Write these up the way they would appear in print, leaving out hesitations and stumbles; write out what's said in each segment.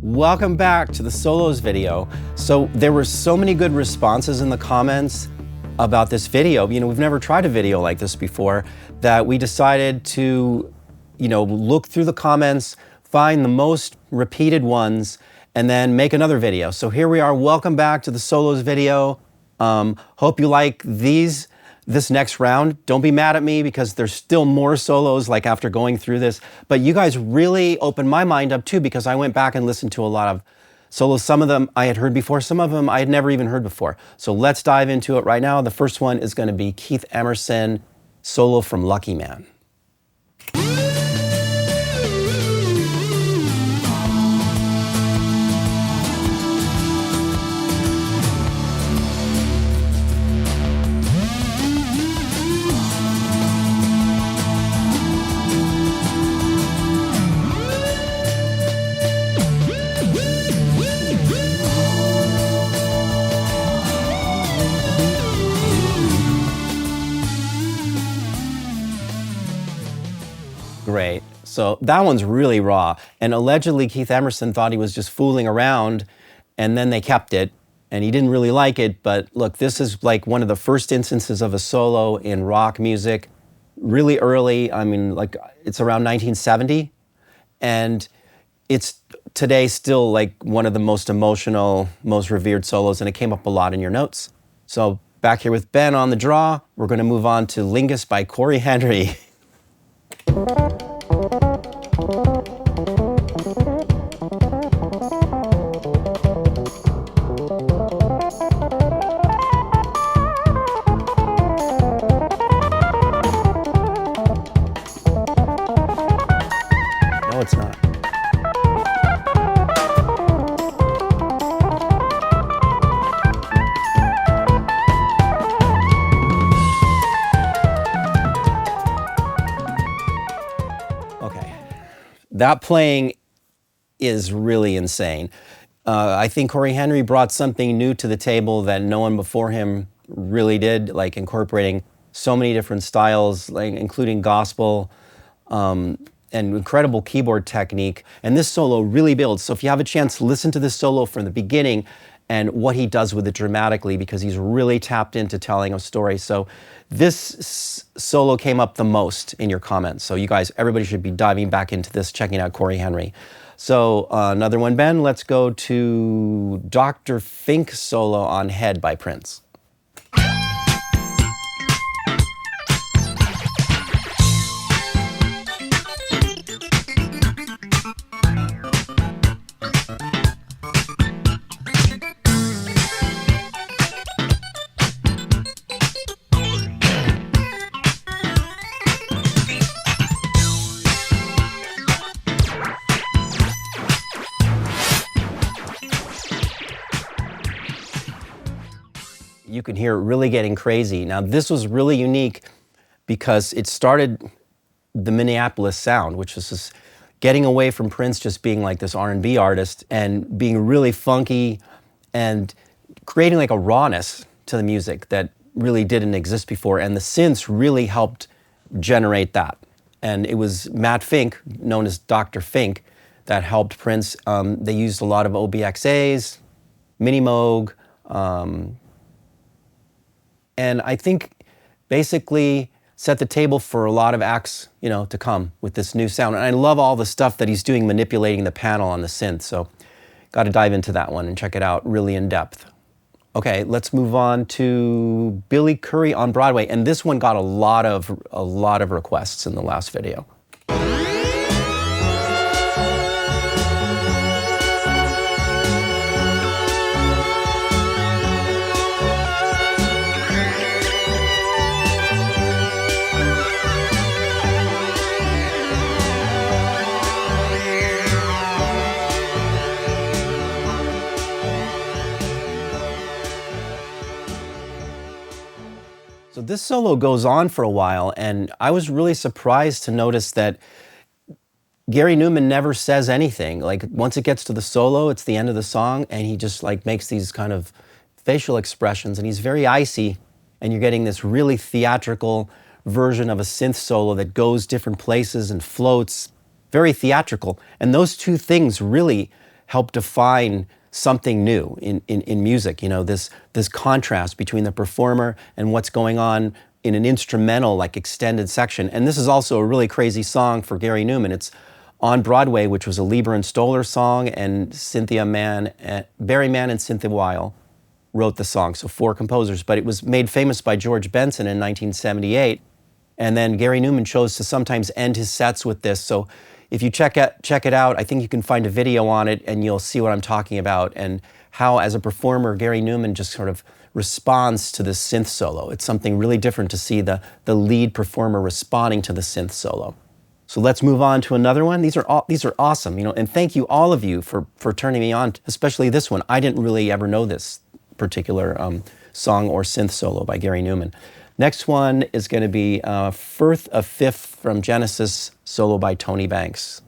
Welcome back to the solos video. So there were so many good responses in the comments about this video. You know, we've never tried a video like this before, that we decided to, look through the comments, find the most repeated ones, and then make another video. So here we are. Welcome back to the solos video. Hope you like this next round. Don't be mad at me because there's still more solos like after going through this, but you guys really opened my mind up too, because I went back and listened to a lot of solos. Some of them I had heard before, some of them I had never even heard before. So let's dive into it right now. The first one is going to be Keith Emerson solo from Lucky Man. Great. So that one's really raw. And allegedly Keith Emerson thought he was just fooling around, and then they kept it, and he didn't really like it. But look, this is like one of the first instances of a solo in rock music, really early. I mean, like it's around 1970, and it's today still like one of the most emotional, most revered solos, and it came up a lot in your notes. So back here with Ben on the draw, we're going to move on to Lingus by Cory Henry. No, it's not. That playing is really insane. I think Cory Henry brought something new to the table that no one before him really did, like incorporating so many different styles, like including gospel and incredible keyboard technique. And this solo really builds. So if you have a chance, listen to this solo from the beginning and what he does with it dramatically, because he's really tapped into telling a story. So this solo came up the most in your comments. So you guys, everybody should be diving back into this, checking out Cory Henry. So another one, Ben, let's go to Dr. Fink solo on Head by Prince. You can hear it really getting crazy. Now, this was really unique because it started the Minneapolis sound, which was just getting away from Prince just being like this R&B artist and being really funky and creating like a rawness to the music that really didn't exist before. And the synths really helped generate that. And it was Matt Fink, known as Dr. Fink, that helped Prince. They used a lot of OBXAs, Mini Moog, and I think basically set the table for a lot of acts, to come with this new sound. And I love all the stuff that he's doing manipulating the panel on the synth. So got to dive into that one and check it out really in depth. Okay, let's move on to Billy Currie on Broadway. And this one got a lot of requests in the last video. So this solo goes on for a while, and I was really surprised to notice that Gary Numan never says anything. Like once it gets to the solo, it's the end of the song, and he just like makes these kind of facial expressions, and he's very icy, and you're getting this really theatrical version of a synth solo that goes different places and floats, very theatrical. And those two things really helped define something new in music, you know, this contrast between the performer and what's going on in an instrumental, like extended section. And this is also a really crazy song for Gary Numan. It's on Broadway, which was a Lieber and Stoller song, and Barry Mann and Cynthia Weil wrote the song, so 4 composers, but it was made famous by George Benson in 1978. And then Gary Numan chose to sometimes end his sets with this. So if you check it out, I think you can find a video on it and you'll see what I'm talking about and how, as a performer, Gary Numan just sort of responds to the synth solo. It's something really different to see the lead performer responding to the synth solo. So let's move on to another one. These are awesome, you know, and thank you, all of you, for turning me on, especially this one. I didn't really ever know this particular song or synth solo by Gary Numan. Next one is going to be Firth of Fifth from Genesis, solo by Tony Banks.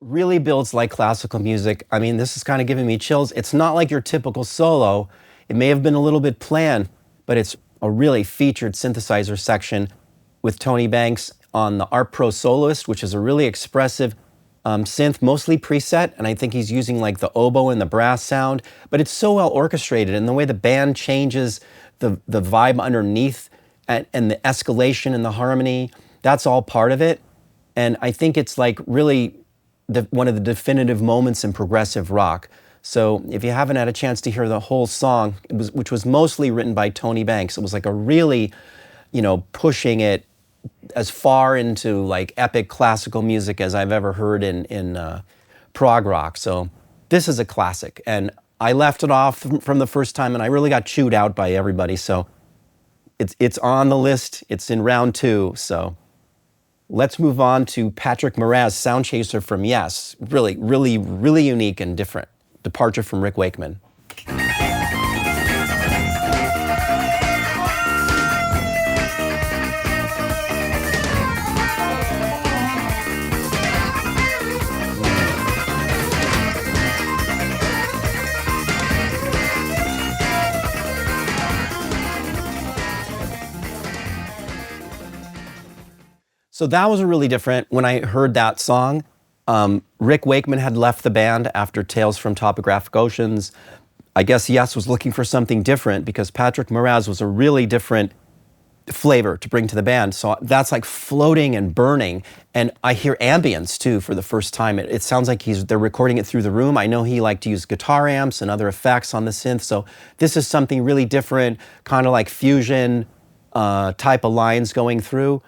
Really builds like classical music. I mean, this is kind of giving me chills. It's not like your typical solo. It may have been a little bit planned, but it's a really featured synthesizer section with Tony Banks on the Art Pro Soloist, which is a really expressive synth, mostly preset, and I think he's using like the oboe and the brass sound, but it's so well orchestrated, and the way the band changes the vibe underneath and the escalation and the harmony, that's all part of it. And I think it's like really one of the definitive moments in progressive rock. So if you haven't had a chance to hear the whole song, which was mostly written by Tony Banks, it was like a really, you know, pushing it as far into like epic classical music as I've ever heard in prog rock. So this is a classic, and I left it off from the first time, and I really got chewed out by everybody. So it's on the list. It's in round 2. So let's move on to Patrick Moraz, Sound Chaser from Yes. Really, really, really unique and different. Departure from Rick Wakeman. So that was really different. When I heard that song, Rick Wakeman had left the band after Tales from Topographic Oceans. I guess Yes was looking for something different because Patrick Moraz was a really different flavor to bring to the band. So that's like floating and burning. And I hear ambience too for the first time. It sounds like they're recording it through the room. I know he liked to use guitar amps and other effects on the synth. So this is something really different, kind of like fusion type of lines going through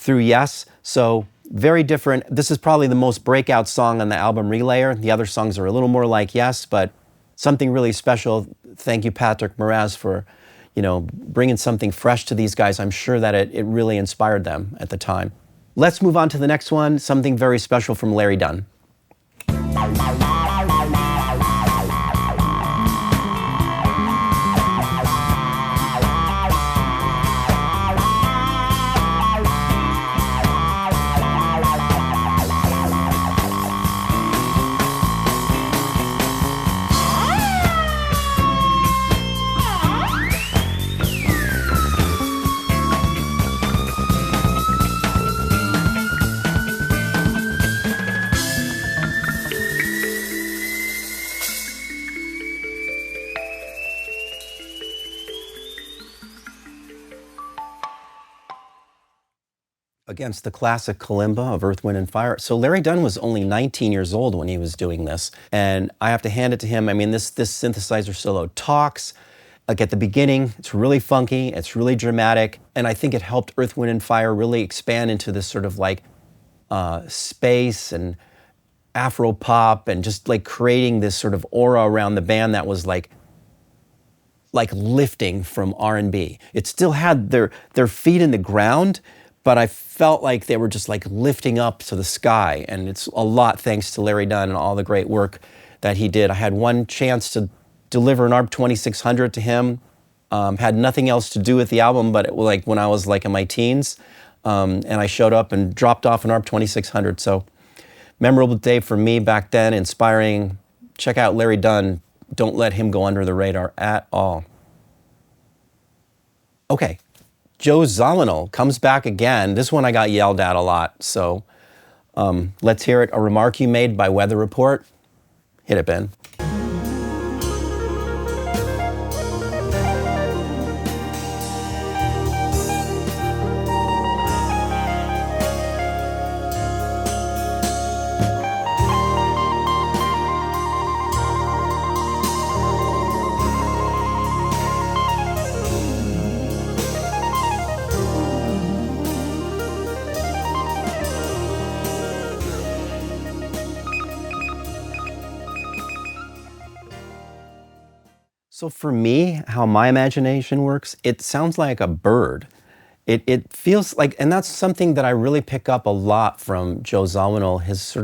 Yes. So very different. This is probably the most breakout song on the album Relayer. The other songs are a little more like Yes, but something really special. Thank you, Patrick Moraz, for, you know, bringing something fresh to these guys. I'm sure that it really inspired them at the time. Let's move on to the next one, something very special from Larry Dunn. Against the classic kalimba of Earth, Wind & Fire. So Larry Dunn was only 19 years old when he was doing this. And I have to hand it to him. I mean, this synthesizer solo talks. Like at the beginning, it's really funky, it's really dramatic. And I think it helped Earth, Wind & Fire really expand into this sort of like space and Afro pop and just like creating this sort of aura around the band that was like like lifting from R&B. It still had their feet in the ground, but I felt like they were just like lifting up to the sky. And it's a lot thanks to Larry Dunn and all the great work that he did. I had one chance to deliver an ARP 2600 to him. Had nothing else to do with the album, but like when I was like in my teens, and I showed up and dropped off an ARP 2600. So memorable day for me back then, inspiring. Check out Larry Dunn. Don't let him go under the radar at all. Okay, Joe Zawinul comes back again. This one I got yelled at a lot, so let's hear it. A Remark You Made by Weather Report. Hit it, Ben. So for me, how my imagination works, it sounds like a bird. It feels like, and that's something that I really pick up a lot from Joe Zawinul, his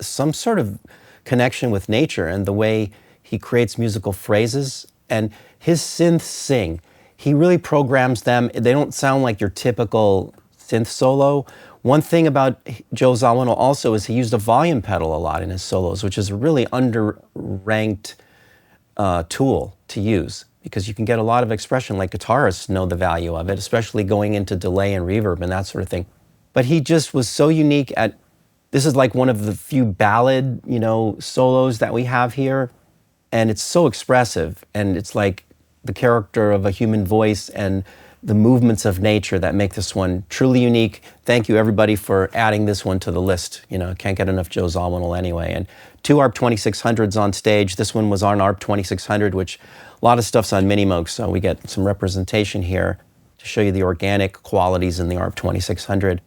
some sort of connection with nature and the way he creates musical phrases. And his synths sing. He really programs them. They don't sound like your typical synth solo. One thing about Joe Zawinul also is he used a volume pedal a lot in his solos, which is a really underranked tool to use, because you can get a lot of expression, like guitarists know the value of it, especially going into delay and reverb and that sort of thing. But he just was so unique at, this is like one of the few ballad, solos that we have here. And it's so expressive, and it's like the character of a human voice and the movements of nature that make this one truly unique. Thank you everybody for adding this one to the list. Can't get enough Joe Zawinul anyway. And 2 ARP 2600s on stage. This one was on ARP 2600, which a lot of stuff's on Minimoog, so we get some representation here to show you the organic qualities in the ARP 2600.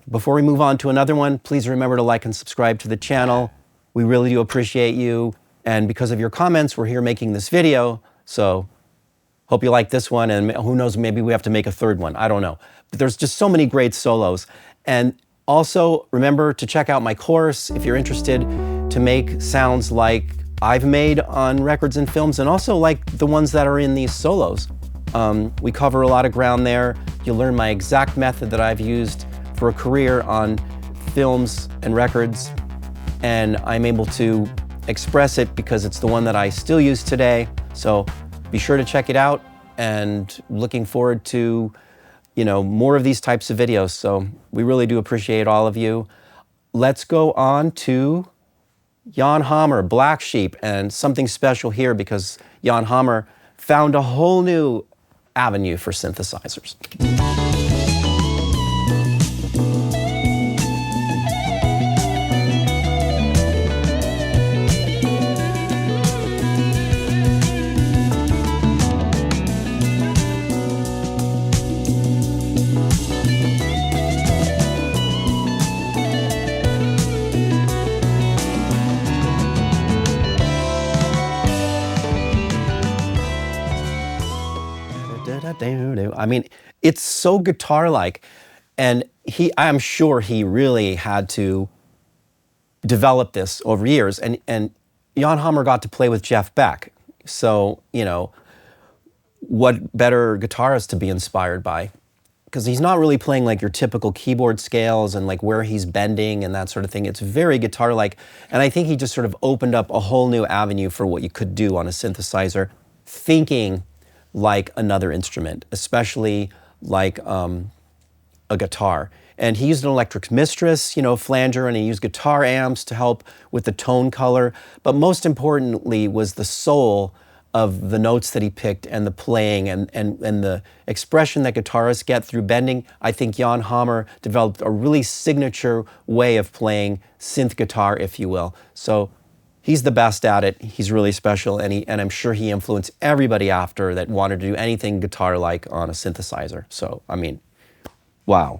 Before we move on to another one, please remember to like and subscribe to the channel. We really do appreciate you. And because of your comments, we're here making this video. So hope you like this one, and who knows, maybe we have to make a third one. I don't know. But there's just so many great solos. And also, remember to check out my course if you're interested to make sounds like I've made on records and films, and also like the ones that are in these solos. We cover a lot of ground there. You'll learn my exact method that I've used for a career on films and records, and I'm able to express it because it's the one that I still use today. So be sure to check it out, and looking forward to more of these types of videos. So we really do appreciate all of you. Let's go on to Jan Hammer, Black Sheep, and something special here because Jan Hammer found a whole new avenue for synthesizers. I mean, it's so guitar-like, and I'm sure he really had to develop this over years. And Jan Hammer got to play with Jeff Beck, so what better guitarist to be inspired by? Because he's not really playing like your typical keyboard scales and like where he's bending and that sort of thing. It's very guitar-like, and I think he just sort of opened up a whole new avenue for what you could do on a synthesizer, thinking like another instrument, especially like a guitar. And he used an electric mistress, flanger, and he used guitar amps to help with the tone color. But most importantly was the soul of the notes that he picked and the playing and the expression that guitarists get through bending. I think Jan Hammer developed a really signature way of playing synth guitar, if you will. So he's the best at it. He's really special, and I'm sure he influenced everybody after that wanted to do anything guitar-like on a synthesizer. So, I mean, wow.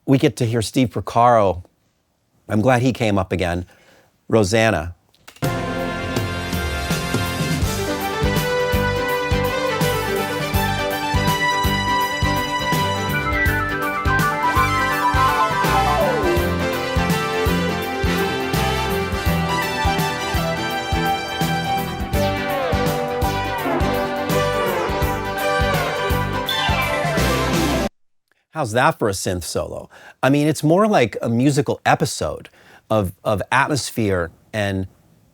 We get to hear Steve Porcaro. I'm glad he came up again. Rosanna. How's that for a synth solo? I mean, it's more like a musical episode of atmosphere and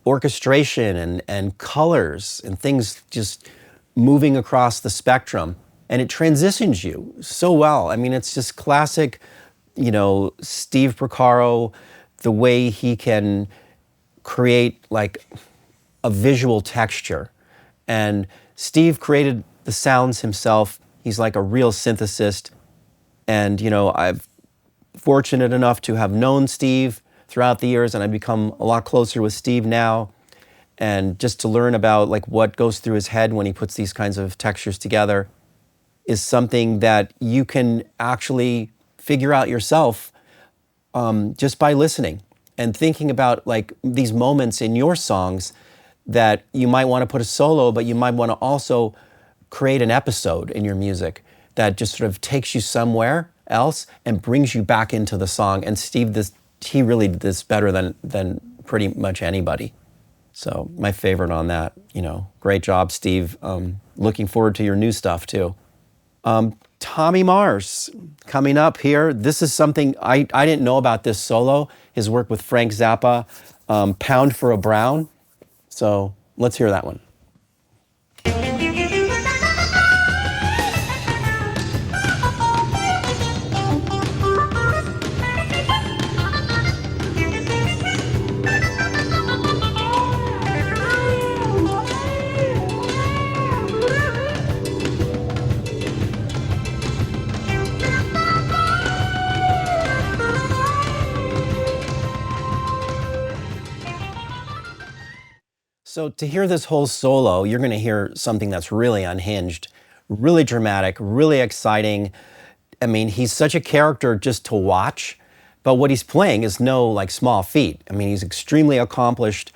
orchestration and colors and things just moving across the spectrum. And it transitions you so well. I mean, it's just classic, Steve Porcaro, the way he can create like a visual texture. And Steve created the sounds himself. He's like a real synthesist. And, I've fortunate enough to have known Steve throughout the years, and I've become a lot closer with Steve now. And just to learn about like what goes through his head when he puts these kinds of textures together is something that you can actually figure out yourself just by listening and thinking about like these moments in your songs that you might want to put a solo, but you might want to also create an episode in your music that just sort of takes you somewhere else and brings you back into the song. And Steve, he really did this better than pretty much anybody. So my favorite on that, great job, Steve. Looking forward to your new stuff too. Tommy Mars coming up here. This is something I didn't know about this solo, his work with Frank Zappa, Pound for a Brown. So let's hear that one. So to hear this whole solo, you're going to hear something that's really unhinged, really dramatic, really exciting. I mean, he's such a character just to watch, but what he's playing is no like small feat. I mean, he's extremely accomplished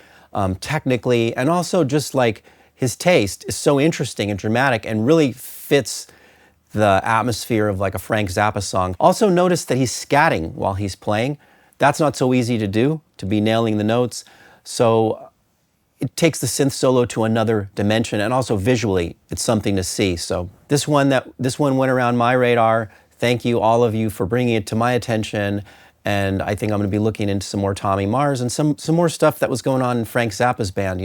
technically, and also just like his taste is so interesting and dramatic and really fits the atmosphere of like a Frank Zappa song. Also notice that he's scatting while he's playing. That's not so easy to do, to be nailing the notes. So it takes the synth solo to another dimension, and also visually, it's something to see. So this one went around my radar. Thank you, all of you, for bringing it to my attention. And I think I'm going to be looking into some more Tommy Mars and some more stuff that was going on in Frank Zappa's band.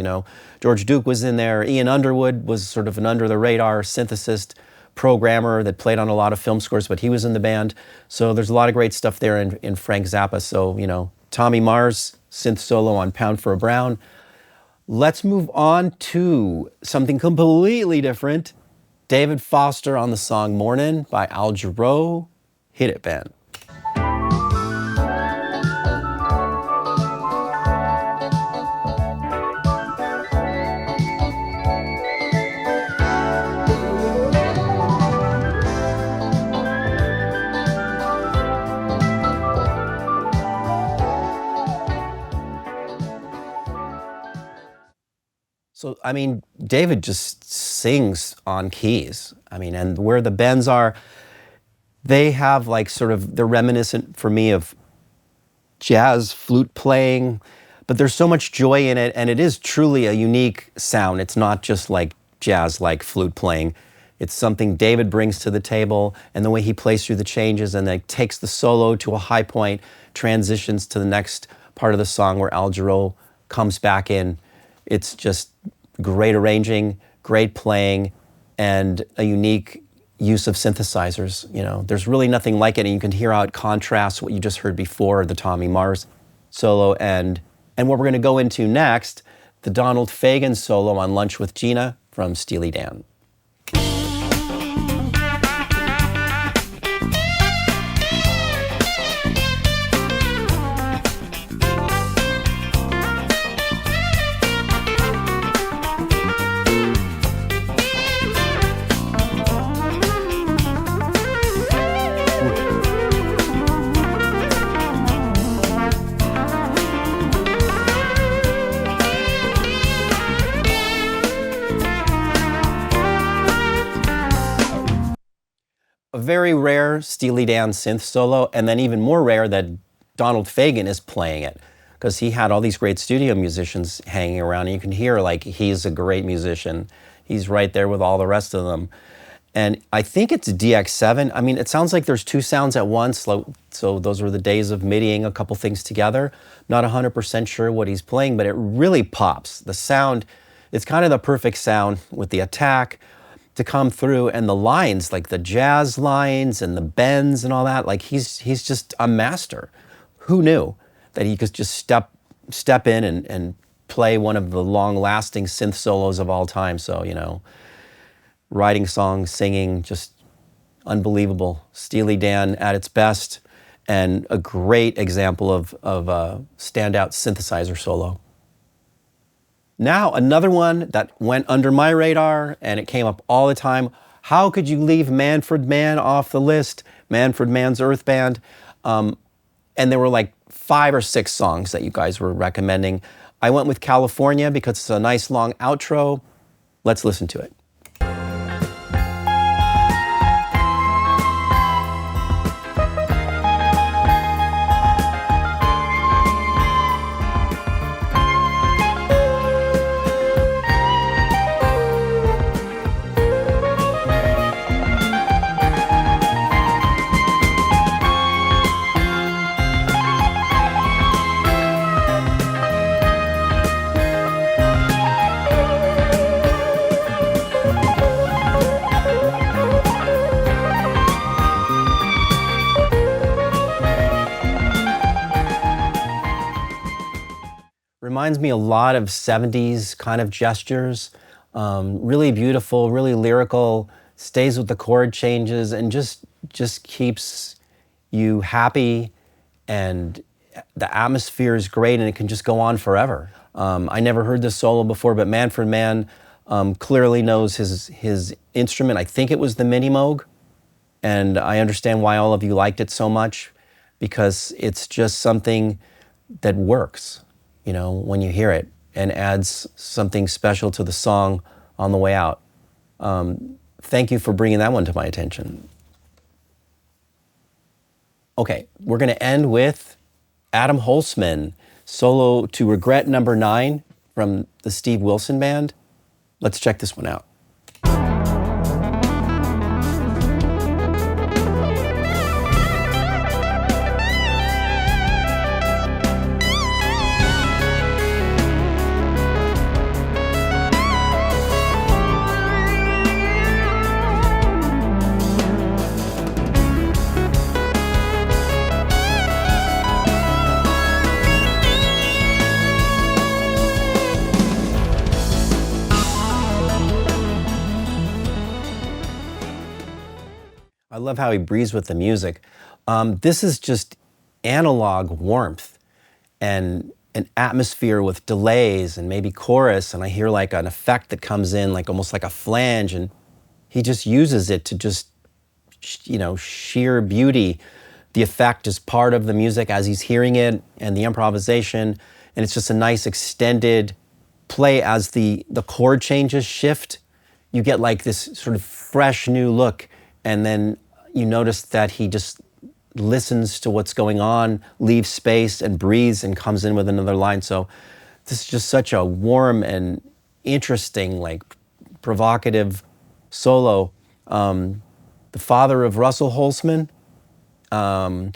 George Duke was in there. Ian Underwood was sort of an under-the-radar synthesist programmer that played on a lot of film scores, but he was in the band. So there's a lot of great stuff there in Frank Zappa. So, Tommy Mars, synth solo on Pound for a Brown. Let's move on to something completely different. David Foster on the song Mornin by Al Jarreau. Hit it, Ben. So, I mean, David just sings on keys. I mean, and where the bends are, they have like they're reminiscent for me of jazz flute playing, but there's so much joy in it, and it is truly a unique sound. It's not just like jazz like flute playing. It's something David brings to the table, and the way he plays through the changes and then takes the solo to a high point, transitions to the next part of the song where Al Jarreau comes back in. It's just great arranging, great playing, and a unique use of synthesizers. There's really nothing like it, and you can hear how it contrasts what you just heard before, the Tommy Mars solo, and what we're going to go into next, the Donald Fagen solo on Lunch with Gina from Steely Dan. A very rare Steely Dan synth solo, and then even more rare that Donald Fagen is playing it, because he had all these great studio musicians hanging around, and you can hear like he's a great musician. He's right there with all the rest of them. And I think it's DX7. I mean, it sounds like there's two sounds at once. So those were the days of MIDIing a couple things together. Not 100% sure what he's playing, but it really pops. The sound, it's kind of the perfect sound with the attack to come through, and the lines, like the jazz lines and the bends and all that, like he's just a master. Who knew that he could just step in and play one of the long-lasting synth solos of all time? So, you know, writing songs, singing, just unbelievable. Steely Dan at its best, and a great example of a standout synthesizer solo. Now, another one that went under my radar, and it came up all the time. How could you leave Manfred Mann off the list? Manfred Mann's Earth Band. And there were like 5 or 6 songs that you guys were recommending. I went with California because it's a nice long outro. Let's listen to it. Reminds me a lot of 70s kind of gestures. Really beautiful, really lyrical, stays with the chord changes, and just keeps you happy, and the atmosphere is great, and it can just go on forever. I never heard this solo before, but Manfred Mann clearly knows his instrument. I think it was the Mini Moog, and I understand why all of you liked it so much, because it's just something that works, you know, when you hear it, and adds something special to the song on the way out. Thank you for bringing that one to my attention. Okay, we're gonna end with Adam Holzman, solo to Regret number 9 from the Steve Wilson Band. Let's check this one out. I love how he breathes with the music. This is just analog warmth and an atmosphere with delays and maybe chorus, and I hear like an effect that comes in, like almost like a flange, and he just uses it to just, you know, sheer beauty. The effect is part of the music as he's hearing it, and the improvisation, and it's just a nice extended play as the chord changes shift. You get like this sort of fresh new look, and then you notice that he just listens to what's going on, leaves space and breathes and comes in with another line. So this is just such a warm and interesting, like provocative solo. The father of Russell Holzman,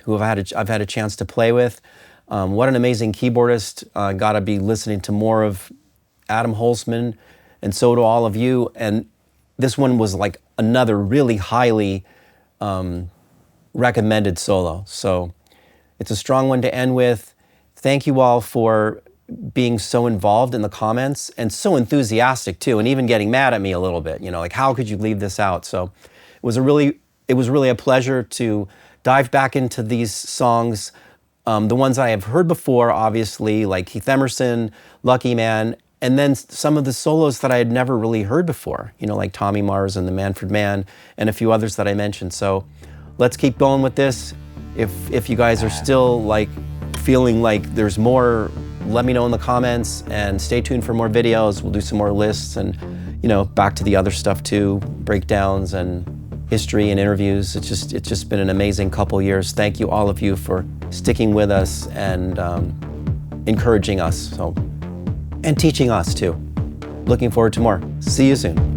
who I've had a chance to play with. What an amazing keyboardist. Gotta be listening to more of Adam Holzman, and so do all of you. And this one was like another really highly recommended solo. So it's a strong one to end with. Thank you all for being so involved in the comments and so enthusiastic too, and even getting mad at me a little bit, you know, like how could you leave this out? So it was really a pleasure to dive back into these songs. The ones I have heard before, obviously, like Keith Emerson, Lucky Man, and then some of the solos that I had never really heard before, you know, like Tommy Mars and the Manfred Mann, and a few others that I mentioned. So let's keep going with this. If you guys are still like feeling like there's more, let me know in the comments, and stay tuned for more videos. We'll do some more lists and, you know, back to the other stuff too, breakdowns and history and interviews. It's just been an amazing couple years. Thank you, all of you, for sticking with us and encouraging us, and teaching us too. Looking forward to more. See you soon.